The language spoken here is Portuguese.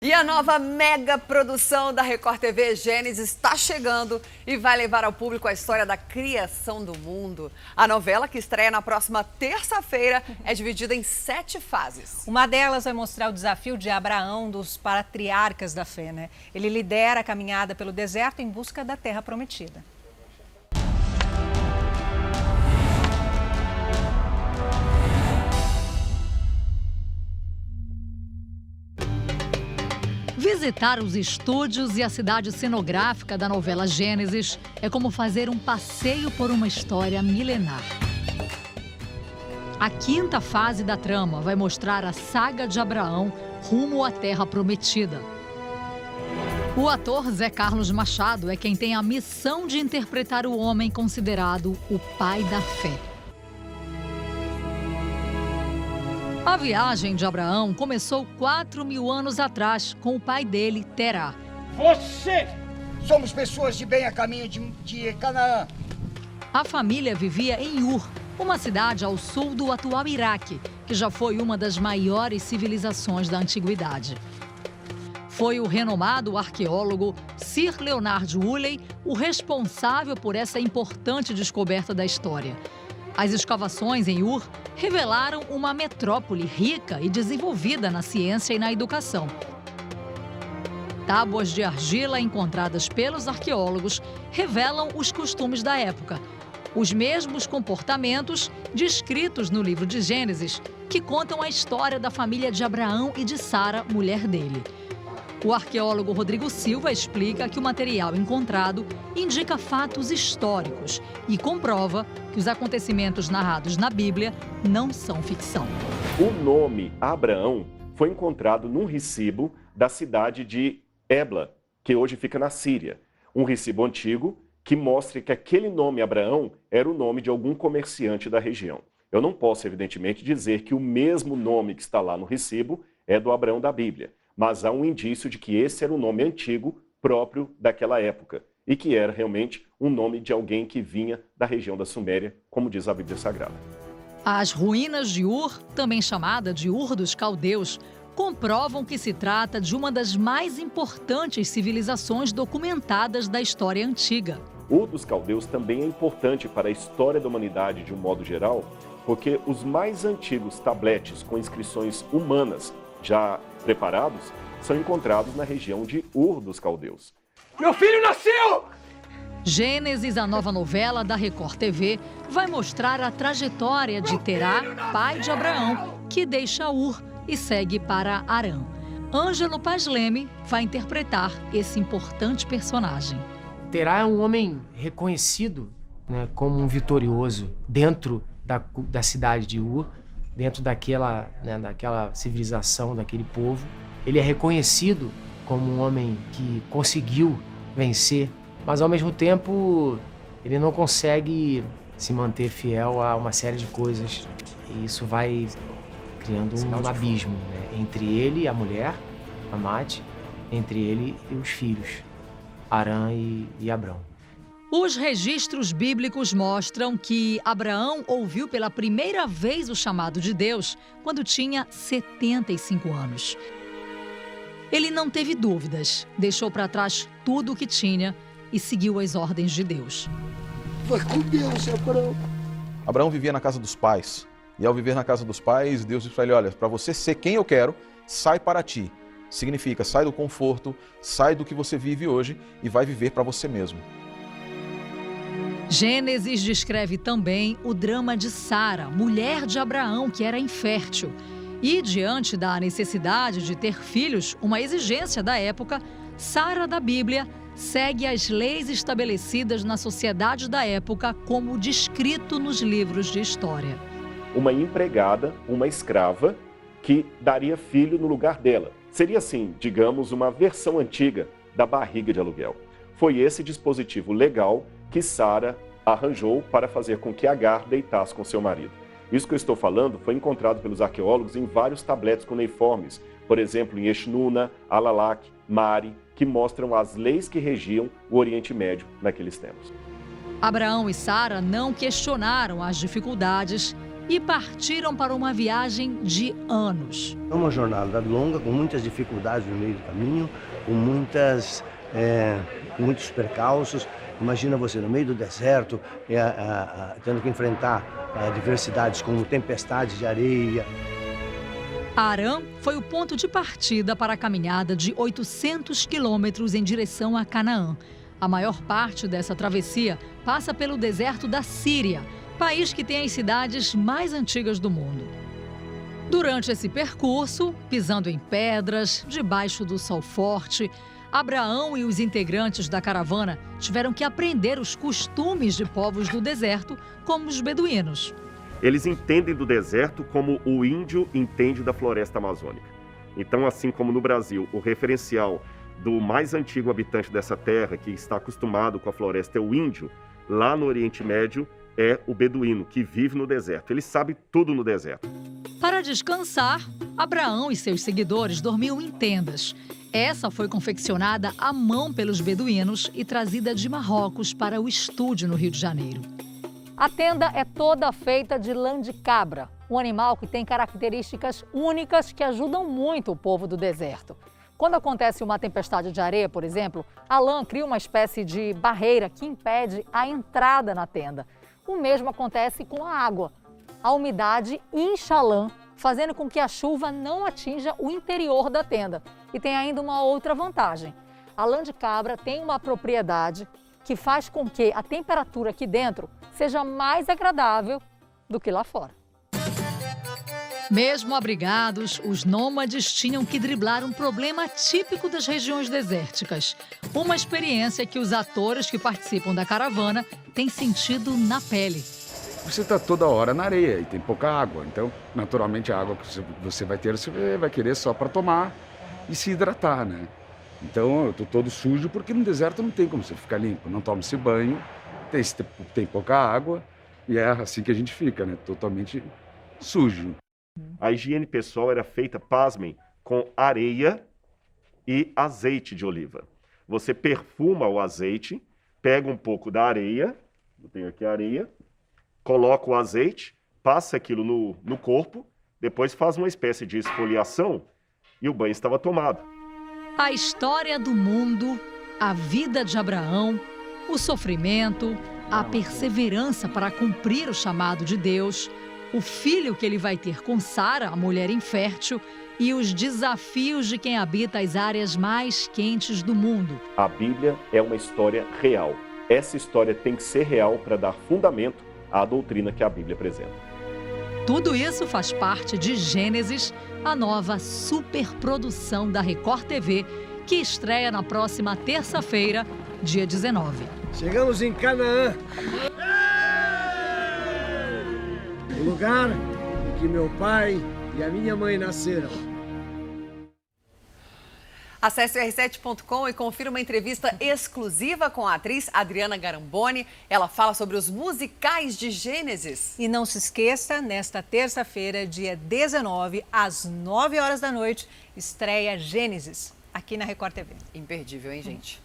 E a nova mega produção da Record TV Gênesis está chegando e vai levar ao público a história da criação do mundo. A novela, que estreia na próxima terça-feira, é dividida em 7 fases. Uma delas vai mostrar o desafio de Abraão, dos patriarcas da fé, né? Ele lidera a caminhada pelo deserto em busca da terra prometida. Visitar os estúdios e a cidade cenográfica da novela Gênesis é como fazer um passeio por uma história milenar. A 5ª fase da trama vai mostrar a saga de Abraão rumo à Terra Prometida. O ator Zé Carlos Machado é quem tem a missão de interpretar o homem considerado o pai da fé. A viagem de Abraão começou 4.000 anos atrás com o pai dele, Terá. Somos pessoas de bem a caminho de Canaã. A família vivia em Ur, uma cidade ao sul do atual Iraque, que já foi uma das maiores civilizações da antiguidade. Foi o renomado arqueólogo Sir Leonard Woolley o responsável por essa importante descoberta da história. As escavações em Ur revelaram uma metrópole rica e desenvolvida na ciência e na educação. Tábuas de argila encontradas pelos arqueólogos revelam os costumes da época, os mesmos comportamentos descritos no livro de Gênesis, que contam a história da família de Abraão e de Sara, mulher dele. O arqueólogo Rodrigo Silva explica que o material encontrado indica fatos históricos e comprova que os acontecimentos narrados na Bíblia não são ficção. O nome Abraão foi encontrado num recibo da cidade de Ebla, que hoje fica na Síria. Um recibo antigo que mostra que aquele nome Abraão era o nome de algum comerciante da região. Eu não posso, evidentemente, dizer que o mesmo nome que está lá no recibo é do Abraão da Bíblia, mas há um indício de que esse era um nome antigo próprio daquela época e que era realmente um nome de alguém que vinha da região da Suméria, como diz a Bíblia Sagrada. As ruínas de Ur, também chamada de Ur dos Caldeus, comprovam que se trata de uma das mais importantes civilizações documentadas da história antiga. Ur dos Caldeus também é importante para a história da humanidade de um modo geral, porque os mais antigos tabletes com inscrições humanas já preparados são encontrados na região de Ur dos Caldeus. Meu filho nasceu! Gênesis, a nova novela da Record TV, vai mostrar a trajetória de Terá, pai de Abraão, que deixa Ur e segue para Harã. Ângelo Paz Leme vai interpretar esse importante personagem. Terá é um homem reconhecido, né, como um vitorioso dentro da cidade de Ur, dentro daquela civilização, daquele povo. Ele é reconhecido como um homem que conseguiu vencer, mas ao mesmo tempo ele não consegue se manter fiel a uma série de coisas. E isso vai criando um abismo, né, entre ele e a mulher, Amate, entre ele e os filhos, Harã e Abrão. Os registros bíblicos mostram que Abraão ouviu pela primeira vez o chamado de Deus quando tinha 75 anos. Ele não teve dúvidas, deixou para trás tudo o que tinha e seguiu as ordens de Deus. Vai com Deus, Abraão. Abraão vivia na casa dos pais. E ao viver na casa dos pais, Deus disse para ele, olha, para você ser quem eu quero, sai para ti. Significa, sai do conforto, sai do que você vive hoje e vai viver para você mesmo. Gênesis descreve também o drama de Sara, mulher de Abraão, que era infértil. E, diante da necessidade de ter filhos, uma exigência da época, Sara da Bíblia segue as leis estabelecidas na sociedade da época, como descrito nos livros de história. Uma empregada, uma escrava, que daria filho no lugar dela. Seria assim, digamos, uma versão antiga da barriga de aluguel. Foi esse dispositivo legal que Sara arranjou para fazer com que Agar deitasse com seu marido. Isso que eu estou falando foi encontrado pelos arqueólogos em vários tabletes cuneiformes, por exemplo, em Exnuna, Alalak, Mari, que mostram as leis que regiam o Oriente Médio naqueles tempos. Abraão e Sara não questionaram as dificuldades e partiram para uma viagem de anos. É uma jornada longa, com muitas dificuldades no meio do caminho, com muitos percalços. Imagina você no meio do deserto, tendo que enfrentar adversidades como tempestades de areia. Harã foi o ponto de partida para a caminhada de 800 quilômetros em direção a Canaã. A maior parte dessa travessia passa pelo deserto da Síria, país que tem as cidades mais antigas do mundo. Durante esse percurso, pisando em pedras, debaixo do sol forte, Abraão e os integrantes da caravana tiveram que aprender os costumes de povos do deserto, como os beduínos. Eles entendem do deserto como o índio entende da floresta amazônica. Então, assim como no Brasil, o referencial do mais antigo habitante dessa terra, que está acostumado com a floresta, é o índio, lá no Oriente Médio é o beduíno, que vive no deserto. Ele sabe tudo no deserto. Para descansar, Abraão e seus seguidores dormiam em tendas. Essa foi confeccionada à mão pelos beduínos e trazida de Marrocos para o estúdio no Rio de Janeiro. A tenda é toda feita de lã de cabra, um animal que tem características únicas que ajudam muito o povo do deserto. Quando acontece uma tempestade de areia, por exemplo, a lã cria uma espécie de barreira que impede a entrada na tenda. O mesmo acontece com a água. A umidade incha a lã, fazendo com que a chuva não atinja o interior da tenda. E tem ainda uma outra vantagem. A lã de cabra tem uma propriedade que faz com que a temperatura aqui dentro seja mais agradável do que lá fora. Mesmo abrigados, os nômades tinham que driblar um problema típico das regiões desérticas. Uma experiência que os atores que participam da caravana têm sentido na pele. Você está toda hora na areia e tem pouca água. Então, naturalmente, a água que você vai ter, você vai querer só para tomar e se hidratar, né? Então, eu estou todo sujo porque no deserto não tem como você ficar limpo. Não toma-se banho, tem pouca água e é assim que a gente fica, né? Totalmente sujo. A higiene pessoal era feita, pasmem, com areia e azeite de oliva. Você perfuma o azeite, pega um pouco da areia, eu tenho aqui a areia, coloca o azeite, passa aquilo no corpo, depois faz uma espécie de esfoliação e o banho estava tomado. A história do mundo, a vida de Abraão, o sofrimento, a perseverança para cumprir o chamado de Deus, o filho que ele vai ter com Sara, a mulher infértil, e os desafios de quem habita as áreas mais quentes do mundo. A Bíblia é uma história real. Essa história tem que ser real para dar fundamento à doutrina que a Bíblia apresenta. Tudo isso faz parte de Gênesis, a nova superprodução da Record TV, que estreia na próxima terça-feira, dia 19. Chegamos em Canaã. O lugar em que meu pai e a minha mãe nasceram. Acesse o r7.com e confira uma entrevista exclusiva com a atriz Adriana Garamboni. Ela fala sobre os musicais de Gênesis. E não se esqueça, nesta terça-feira, dia 19, às 9 horas da noite, estreia Gênesis, aqui na Record TV. Imperdível, hein, gente?